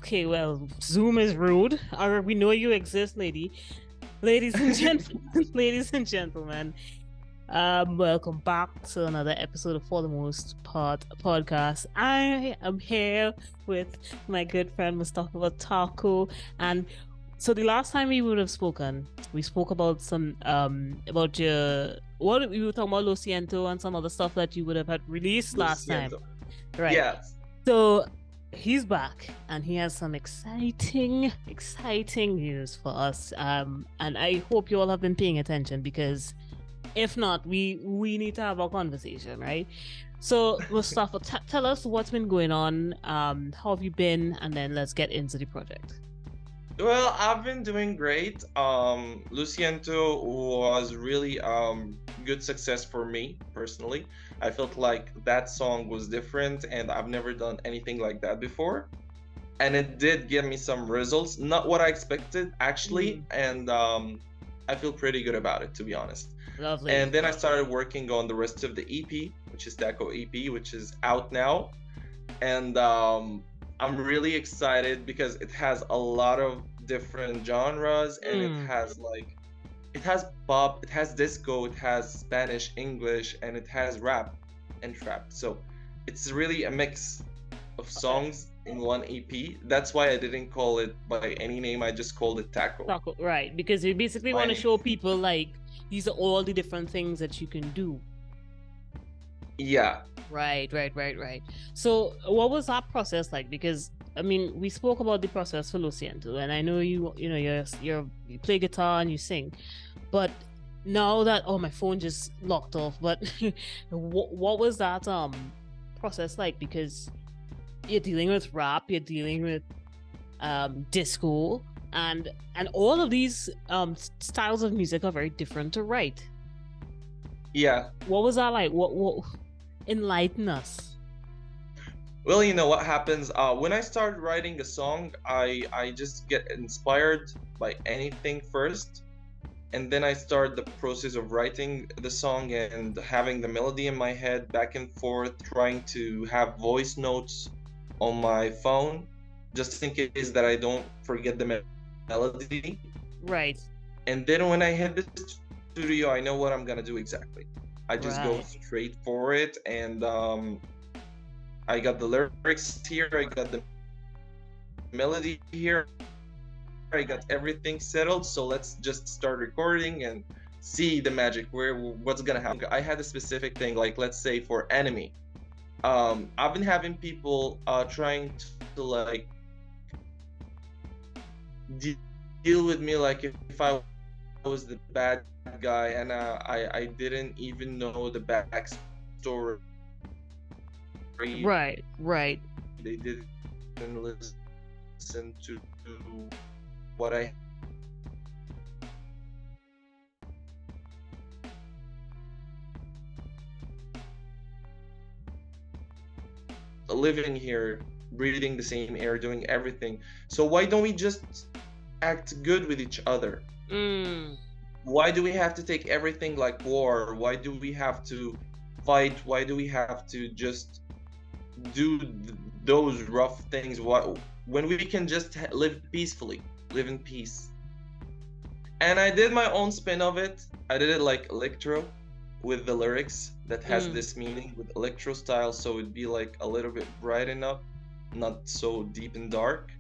Okay, well, Zoom is rude. We know you exist, ladies and gentlemen, ladies and gentlemen. Welcome back to another episode of For the Most Part podcast. I am here with my good friend Moustafa Taco, and so the last time we would have spoken, we spoke about some about your what we were talking about Lo Siento and some other stuff that you would have had released last time, right? Yes. So he's back and he has some exciting news for us. And I hope you all have been paying attention, because if not, we need to have a conversation, right? So Moustafa, tell us what's been going on. How have you been? And then let's get into the project. Well, I've been doing great. Luciento was really good success for me personally. I felt like that song was different and I've never done anything like that before. And it did give me some results, not what I expected actually, and I feel pretty good about it, to be honest. Lovely. And then I started working on the rest of the EP, which is Taco EP, which is out now. And I'm really excited because it has a lot of different genres, and it has pop, it has disco, it has Spanish, English, and it has rap and trap. So it's really a mix of songs in one EP. That's why I didn't call it by any name. I just called it Taco. Taco, right? Because you basically want to show people like these are all the different things that you can do. Yeah. Right. So what was that process like? Because I mean, we spoke about the process for Lo Siento, and I know you play guitar and you sing, but now that my phone just locked off. But what was that process like? Because you're dealing with rap, you're dealing with disco, and all of these styles of music are very different to write. Yeah. What was that like? What enlighten us? Well, you know what happens when I start writing a song, I just get inspired by anything first, and then I start the process of writing the song and having the melody in my head back and forth, trying to have voice notes on my phone just in case that I don't forget the melody. Right. And then when I hit the studio, I know what I'm gonna do exactly. I just go straight for it, and I got the lyrics here, I got the melody here, I got everything settled, so let's just start recording and see the magic, what's gonna happen. I had a specific thing, like let's say for Enemy. I've been having people trying to like deal with me like if I was the bad guy, and I didn't even know the backstory. Right. They didn't listen to what I living here, breathing the same air, doing everything. So why don't we just act good with each other? Why do we have to take everything like war? Why do we have to fight? Why do we have to just do those rough things when we can just live peacefully, live in peace? And I did my own spin of it. I did it like electro with the lyrics that has this meaning with electro style, so it'd be like a little bit bright enough, not so deep and dark.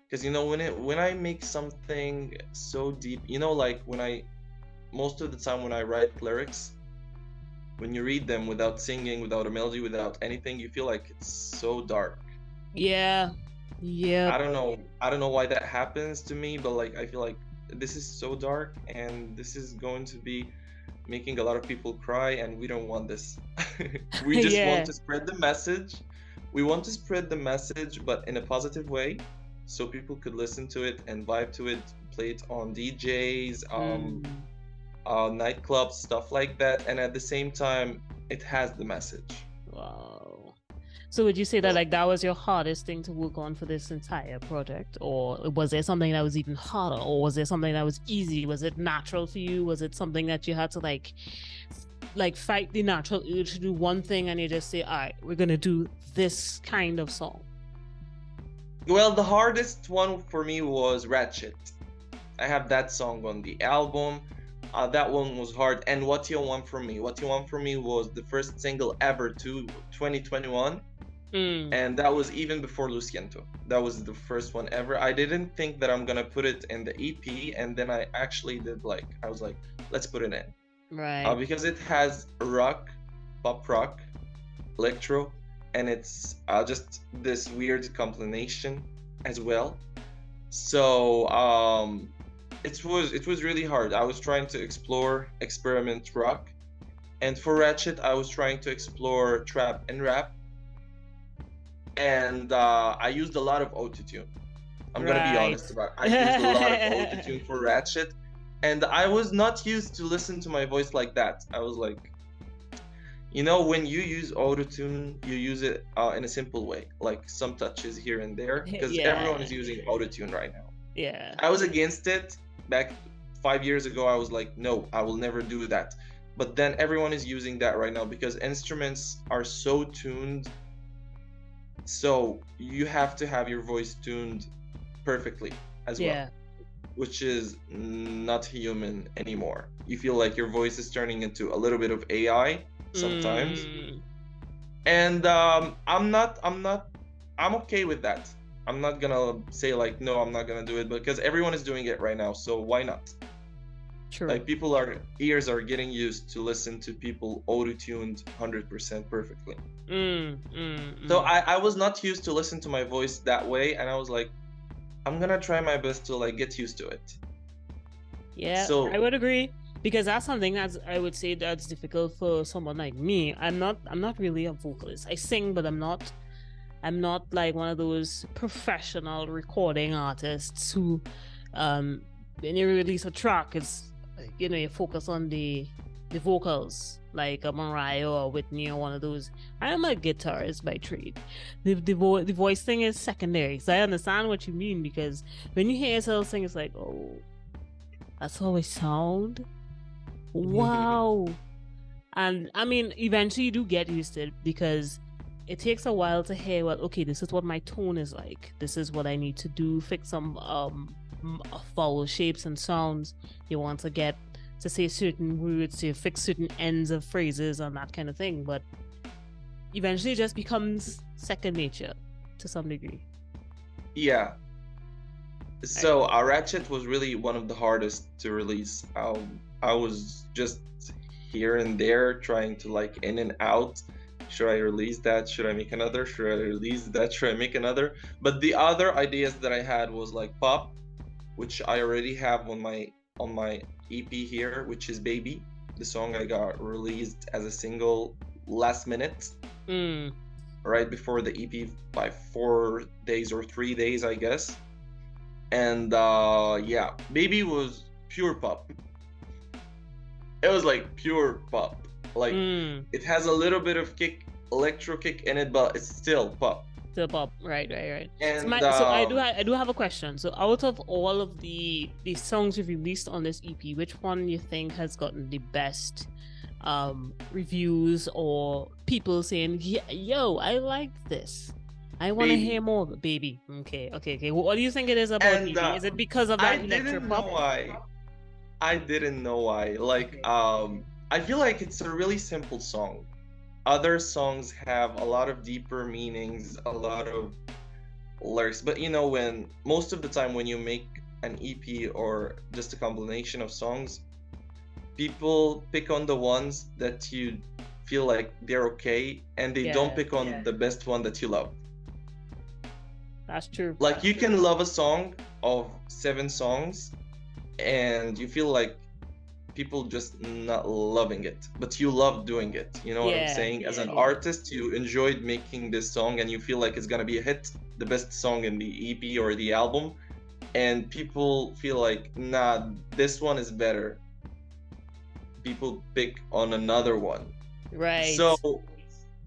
Because when I make something so deep, like most of the time when I write lyrics, when you read them without singing, without a melody, without anything, you feel like it's so dark. Yeah. I don't know why that happens to me, but like I feel like this is so dark and this is going to be making a lot of people cry, and we don't want this. We just want to spread the message. We want to spread the message, but in a positive way, so people could listen to it and vibe to it, play it on DJs, nightclubs, stuff like that, and at the same time it has the message. Wow. So would you say that like that was your hardest thing to work on for this entire project, or was there something that was even harder, or was there something that was easy? Was it natural for you? Was it something that you had to like fight the natural urge to do one thing and you just say, all right, we're gonna do this kind of song? Well, the hardest one for me was Ratchet. I have that song on the album. That one was hard. And What You Want From Me. What You Want From Me was the first single ever to 2021. And that was even before Lo Siento. That was the first one ever. I didn't think that I'm gonna put it in the EP, and then I actually did. Like, I was like, let's put it in. Right. Because it has rock, pop rock, electro, and it's just this weird combination as well. So it was really hard. I was trying to explore experiment rock, and for Ratchet I was trying to explore trap and rap, and I used a lot of autotune. I'm gonna be honest about it. I used a lot of autotune for Ratchet, and I was not used to listen to my voice like that. I was like, when you use autotune, you use it in a simple way, like some touches here and there, because everyone is using autotune right now. Yeah. I was against it back 5 years ago. I was like, no, I will never do that. But then everyone is using that right now because instruments are so tuned. So you have to have your voice tuned perfectly as well, which is not human anymore. You feel like your voice is turning into a little bit of AI sometimes. And I'm okay with that. I'm not gonna say like, no, I'm not gonna do it, because everyone is doing it right now, so why not? True. Like, ears are getting used to listen to people auto-tuned 100% perfectly. So I was not used to listen to my voice that way, and I was like, I'm gonna try my best to like get used to it. Yeah, so I would agree, because that's something that I would say that's difficult for someone like me. I'm not really a vocalist. I sing, but I'm not like one of those professional recording artists who when you release a track, it's you focus on the vocals, like a Mariah or Whitney or one of those. I am a guitarist by trade. The voice thing is secondary. So I understand what you mean, because when you hear yourself sing, it's like, oh, that's how I sound. Wow. And I mean, eventually you do get used to it, because it takes a while to hear, well, okay, this is what my tone is like. This is what I need to do. Fix some vowel shapes and sounds. You want to get to say certain words, to fix certain ends of phrases and that kind of thing. But eventually it just becomes second nature to some degree. Yeah. So Ratchet was really one of the hardest to release. I was just here and there trying to like in and out. Should I release that? Should I make another? Should I release that? Should I make another? But the other ideas that I had was like pop, which I already have on my EP here, which is Baby. The song I got released as a single last minute, right before the EP by 4 days or 3 days, I guess. And yeah, Baby was pure pop. It was like pure pop. Like it has a little bit of electro kick in it, but it's still pop. Still pop, right. And so I do have a question. So out of all of the songs you've released on this EP, which one you think has gotten the best reviews, or people saying, yo, I like this, I want to hear more of it? Baby. Okay. What do you think it is about Baby? Is it because of that electro pop? I didn't know why. Like, I feel like it's a really simple song. Other songs have a lot of deeper meanings, a lot of lyrics. But when most of the time when you make an EP or just a combination of songs, people pick on the ones that you feel like they're okay, and they don't pick on the best one that you love. That's true. Like, you can love a song of 7 songs, and you feel like people just not loving it, but you love doing it. You know what I'm saying? As an artist, you enjoyed making this song, and you feel like it's gonna be a hit, the best song in the EP or the album, and people feel like, nah, this one is better. People pick on another one. Right. So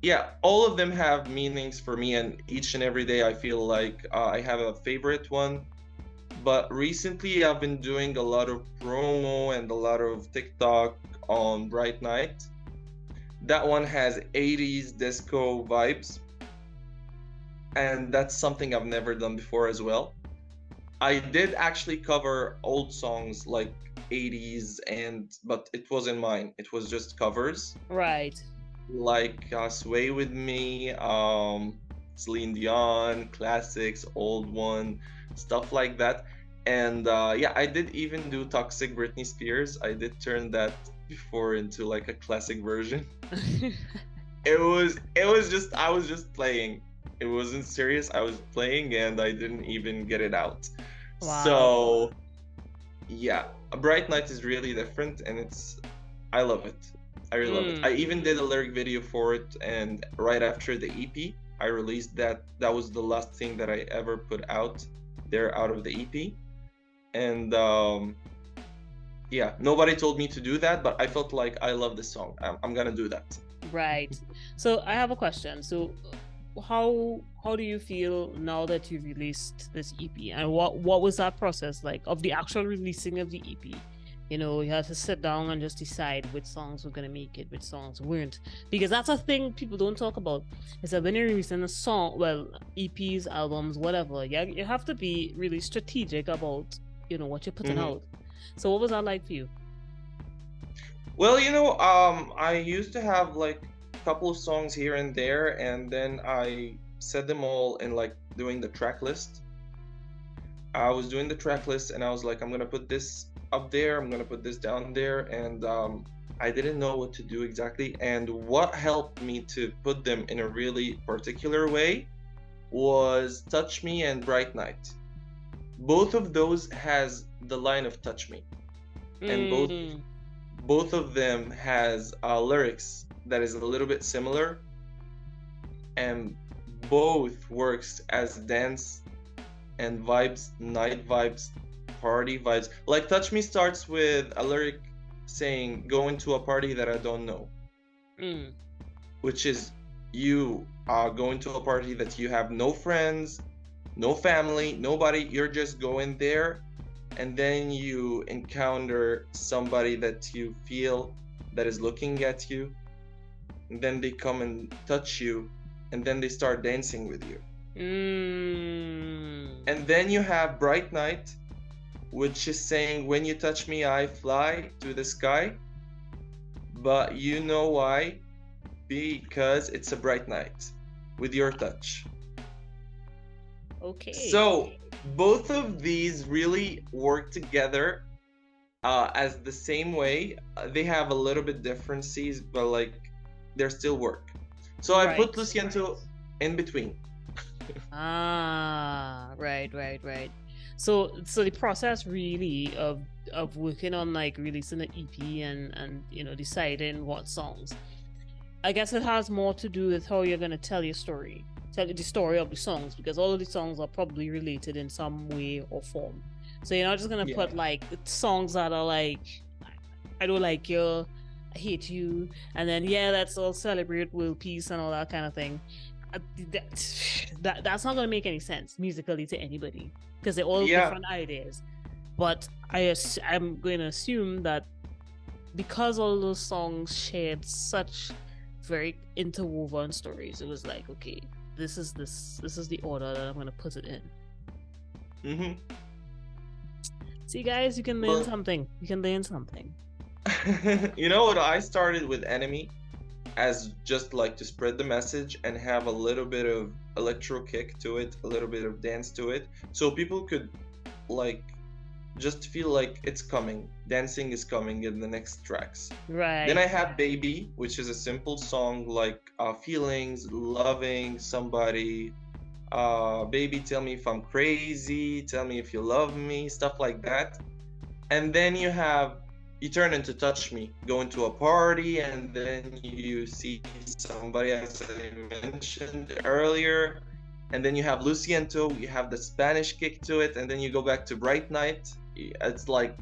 yeah, all of them have meanings for me, and each and every day I feel like I have a favorite one. But recently I've been doing a lot of promo and a lot of TikTok on Bright Night. That one has 80s disco vibes. and that's something I've never done before as well. I did actually cover old songs like 80s, but it wasn't mine. It was just covers. Right. Like Sway With Me, Celine Dion, classics, old one, stuff like that. And yeah, I did even do Toxic Britney Spears. I did turn that before into like a classic version. It was just, I was just playing. It wasn't serious. I was playing and I didn't even get it out. Wow. So yeah, A Bright Night is really different, and I love it. I really love it. I even did a lyric video for it, and right after the EP, I released that. That was the last thing that I ever put out there out of the EP. And yeah, nobody told me to do that, but I felt like I love this song. I'm gonna do that. Right. So I have a question. So how do you feel now that you've released this EP, and what was that process like of the actual releasing of the EP? You know, you had to sit down and just decide which songs were going to make it, which songs weren't, because that's a thing people don't talk about, is that when you're releasing a song, well, EPs, albums, whatever, you have to be really strategic about, you know, what you're putting out. So what was that like for you? Well, I used to have like a couple of songs here and there, and then I set them all in like doing the track list. I was doing the track list, and I was like, I'm gonna put this up there, I'm gonna put this down there, and I didn't know what to do exactly. And what helped me to put them in a really particular way was Touch Me and Bright Night. Both of those has the line of Touch Me, and both of them has lyrics that is a little bit similar, and both works as dance and vibes, night vibes, party vibes. Like Touch Me starts with a lyric saying, going to a party that I don't know, which is you are going to a party that you have no friends, no family, nobody. You're just going there, and then you encounter somebody that you feel that is looking at you, and then they come and touch you, and then they start dancing with you. And then you have Bright Night, which is saying, when you touch me, I fly to the sky. But you know why? Because it's a bright night with your touch. Okay. So both of these really work together as the same way. They have a little bit differences, but like they still work. So I put Luciento in between. Right. So the process really of working on like releasing an EP and you know, deciding what songs, I guess it has more to do with how you're gonna tell your story, tell the story of the songs, because all of the songs are probably related in some way or form. So you're not just gonna put like songs that are like, I don't like you, I hate you, and then let's all celebrate world peace and all that kind of thing. That's not gonna make any sense musically to anybody, because they're all different ideas. But I'm going to assume that because all those songs shared such very interwoven stories, it was like, okay, this is the order that I'm going to put it in. See, guys, you can learn something. You can learn something. You know what? I started with Enemy as just like to spread the message and have a little bit of electro kick to it, a little bit of dance to it, so people could like just feel like it's coming, dancing is coming in the next tracks. Right. Then I have Baby, which is a simple song like feelings, loving somebody, baby, tell me if I'm crazy, tell me if you love me, stuff like that. And then you turn into Touch Me, go into a party, and then you see somebody, as I mentioned earlier, and then you have Luciento, you have the Spanish kick to it, and then you go back to Bright Night. It's like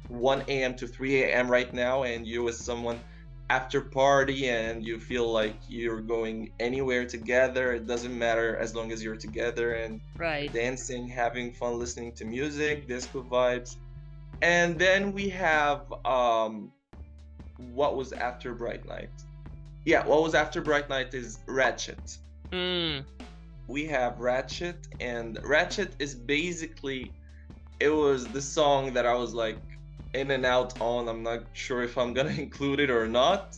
1 a.m. to 3 a.m. right now, and you're with someone after party, and you feel like you're going anywhere together. It doesn't matter as long as you're together and dancing, having fun, listening to music, disco vibes. And then we have what was after Bright Night. What was after Bright Night is Ratchet. we have Ratchet, and Ratchet is basically, it was the song that I was like in and out on. I'm not sure if I'm gonna include it or not.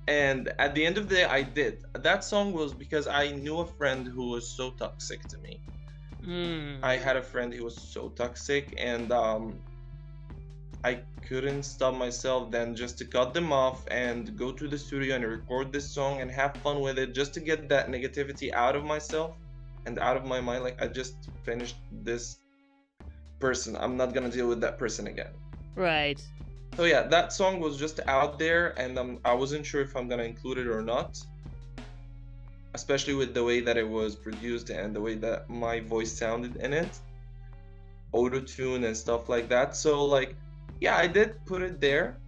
And at the end of the day, I did. That song was because I knew a friend who was so toxic to me. I had a friend who was so toxic, and I couldn't stop myself then just to cut them off and go to the studio and record this song and have fun with it, just to get that negativity out of myself and out of my mind. Like, I just finished this person. I'm not gonna deal with that person again. Right. So yeah, that song was just out there, and I wasn't sure if I'm gonna include it or not, especially with the way that it was produced and the way that my voice sounded in it, auto-tune and stuff like that. So like, yeah, I did put it there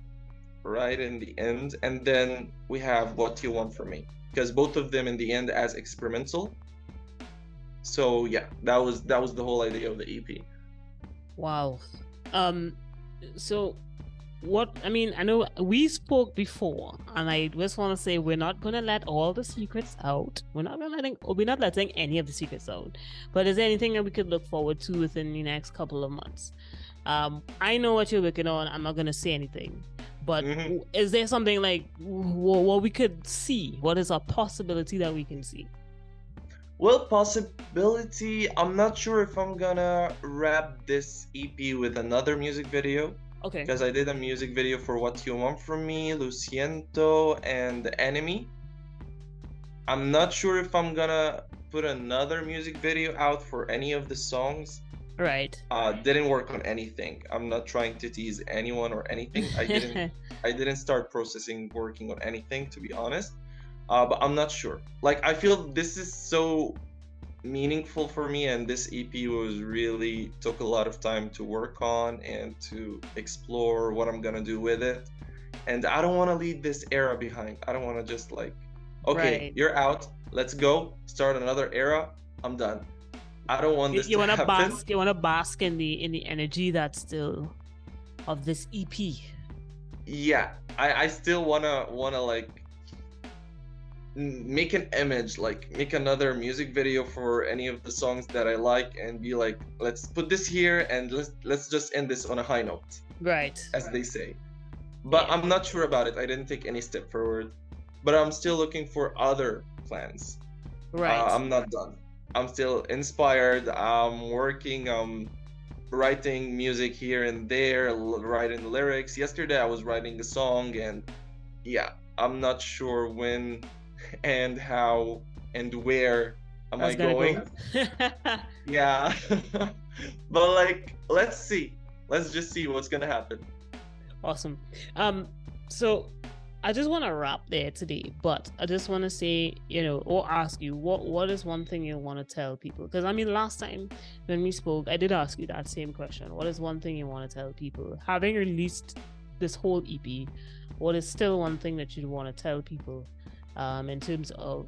right in the end, and then we have What You Want From Me, because both of them in the end as experimental. So yeah, that was the whole idea of the EP. Wow. So what, I mean, I know we spoke before, and I just want to say we're not going to let all the secrets out. We're not letting any of the secrets out. But is there anything that we could look forward to within the next couple of months? I know what you're working on. I'm not going to say anything. But is there something like what we could see? What is a possibility that we can see? Well, possibility, I'm not sure if I'm gonna wrap this EP with another music video. Okay. Because I did a music video for What You Want From Me, Luciento, and Enemy. I'm not sure if I'm gonna put another music video out for any of the songs. Right. Didn't work on anything. I'm not trying to tease anyone or anything. I didn't start working on anything, to be honest. But I'm not sure. Like, I feel this is so meaningful for me, and this EP was really took a lot of time to work on and to explore what I'm gonna do with it. And I don't want to leave this era behind. I don't want to just like, okay, right, you're out, let's go start another era, I'm done. I don't want this to happen. You want to bask in the energy that's still of this EP. Yeah, I still wanna like make an image, like make another music video for any of the songs that I like, and be like, let's put this here and let's just end this on a high note, right, as they say. But yeah, I'm not sure about it. I didn't take any step forward, but I'm still looking for other plans. Right. I'm not done. I'm still inspired. I'm working, writing music here and there, writing lyrics. Yesterday I was writing a song, and yeah, I'm not sure when and how and where am I going. Yeah. But like, let's see. Let's just see what's gonna happen. Awesome. So I just want to wrap there today, but I just want to say, or ask you, what is one thing you want to tell people? Because I mean, last time when we spoke, I did ask you that same question. What is one thing you want to tell people? Having released this whole EP, what is still one thing that you want to tell people in terms of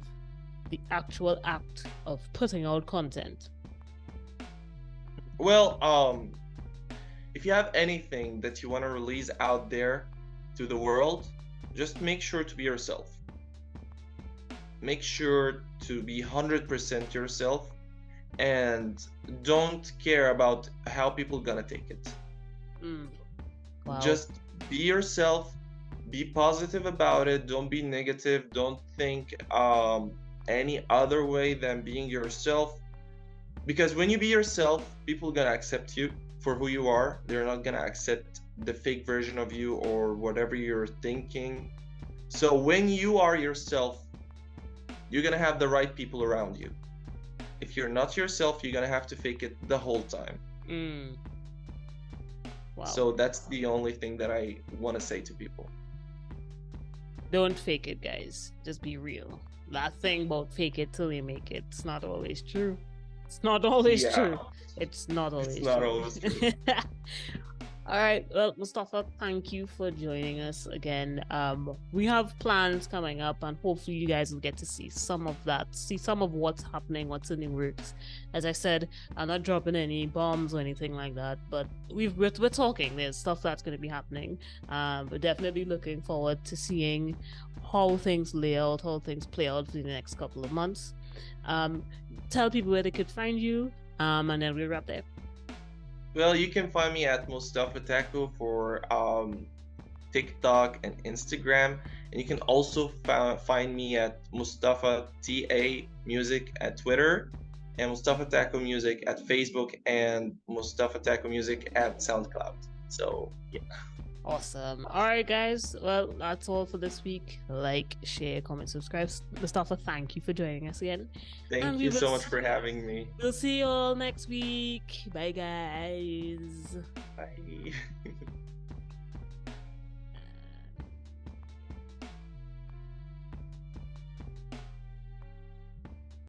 the actual act of putting out content? Well, if you have anything that you want to release out there to the world, just make sure to be yourself. Make sure to be 100% yourself, and don't care about how people gonna take it. Wow. Just be yourself, be positive about it, don't be negative, don't think any other way than being yourself. Because when you be yourself, people are gonna accept you for who you are. They're not gonna accept the fake version of you or whatever you're thinking. So when you are yourself, you're gonna have the right people around you. If you're not yourself, you're gonna have to fake it the whole time. Wow. So that's the only thing that I want to say to people. Don't fake it, guys. Just be real. That thing about fake it till you make it, it's not always true. It's not always true. It's not always true. Always true. All right. Well, Moustafa, thank you for joining us again. We have plans coming up, and hopefully you guys will get to see some of that, see some of what's happening, what's in the works. As I said, I'm not dropping any bombs or anything like that, but we're talking. There's stuff that's going to be happening. We're definitely looking forward to seeing how things lay out, how things play out for the next couple of months. tell people where they could find you, and then we'll wrap there. Well, you can find me at Moustafa Taco for TikTok and Instagram, and you can also find me at Moustafa TA Music at Twitter, and Moustafa Taco Music at Facebook, and Moustafa Taco Music at SoundCloud. So yeah. Awesome. All right, guys. Well, that's all for this week. Like, share, comment, subscribe. Moustafa, thank you for joining us again. Thank you so much for having me. We'll see you all next week. Bye, guys. Bye.